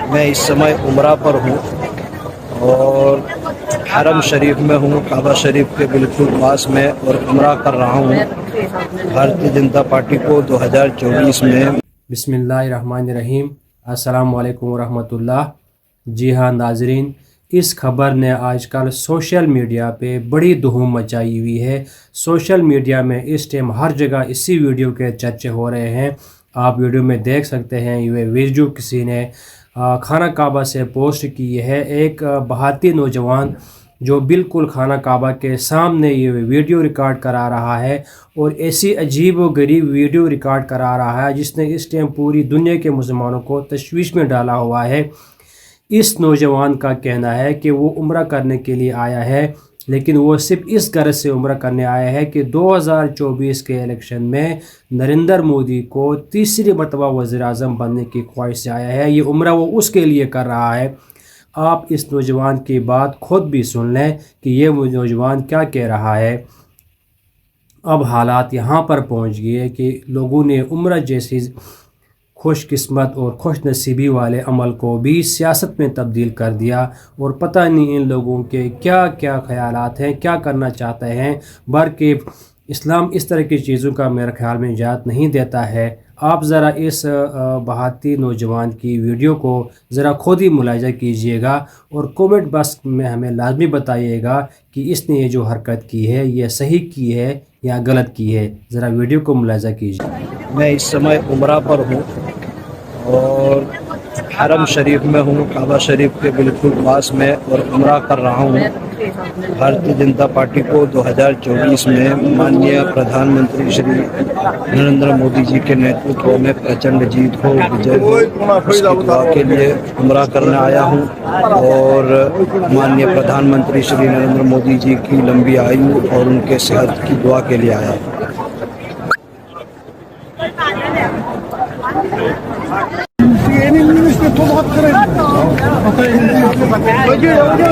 मैं इस समय उमरा पर हूँ और हरम शरीफ में हूँ, काबा शरीफ के बिल्कुल पास में, और उमरा कर रहा हूँ भारतीय जनता पार्टी को 2024 में। बिस्मिल्लाहिर्रहमानिर्रहीम। अस्सलाम वालेकुम रहमतुल्लाह। जी हाँ नाजरीन, इस खबर ने आजकल सोशल मीडिया पे बड़ी धूम मचाई हुई है। सोशल मीडिया में इस टाइम हर जगह इसी वीडियो के चर्चे हो रहे हैं। आप वीडियो में देख सकते हैं, ये वीडियो किसी ने खाना काबा से पोस्ट की है। एक भारतीय नौजवान जो बिल्कुल खाना काबा के सामने ये वीडियो रिकॉर्ड करा रहा है, और ऐसी अजीब व गरीब वीडियो रिकॉर्ड करा रहा है जिसने इस टाइम पूरी दुनिया के मुसलमानों को तशवीश में डाला हुआ है। इस नौजवान का कहना है कि वो उम्रा करने के लिए आया है, लेकिन वो सिर्फ इस गर्ज से उम्रा करने आया है कि 2024 के इलेक्शन में नरेंद्र मोदी को तीसरी मरतबा वज़ीर-ए-आज़म बनने की ख्वाहिश से आया है। ये उम्रा वो उसके लिए कर रहा है। आप इस नौजवान की बात खुद भी सुन लें कि ये नौजवान क्या कह रहा है। अब हालात यहाँ पर पहुँच गए कि लोगों ने उम्रा जैसी खुशकिस्मत और खुश नसीबी वाले अमल को भी सियासत में तब्दील कर दिया, और पता नहीं इन लोगों के क्या क्या ख्यालात हैं, क्या करना चाहते हैं। बल्कि इस्लाम इस तरह की चीज़ों का मेरे ख्याल में इजाज़त नहीं देता है। आप ज़रा इस भारतीय नौजवान की वीडियो को ज़रा खुद ही मुलाहिज़ा कीजिएगा, और कमेंट बॉक्स में हमें लाजमी बताइएगा कि इसने ये जो हरकत की है ये सही की है या गलत की है। ज़रा वीडियो को मुलाहिज़ा कीजिए। मैं इस समय उमरा पर हूँ और हरम शरीफ में हूँ, काबा शरीफ के बिल्कुल पास में, और उमरा कर रहा हूँ भारतीय जनता पार्टी को 2024 में माननीय प्रधानमंत्री श्री नरेंद्र मोदी जी के नेतृत्व में प्रचंड जीत हो, विजय हो, उसकी दुआ के लिए उमरा करने आया हूँ। और माननीय प्रधानमंत्री श्री नरेंद्र मोदी जी की लंबी आयु और उनके सेहत की दुआ के लिए आया हूँ।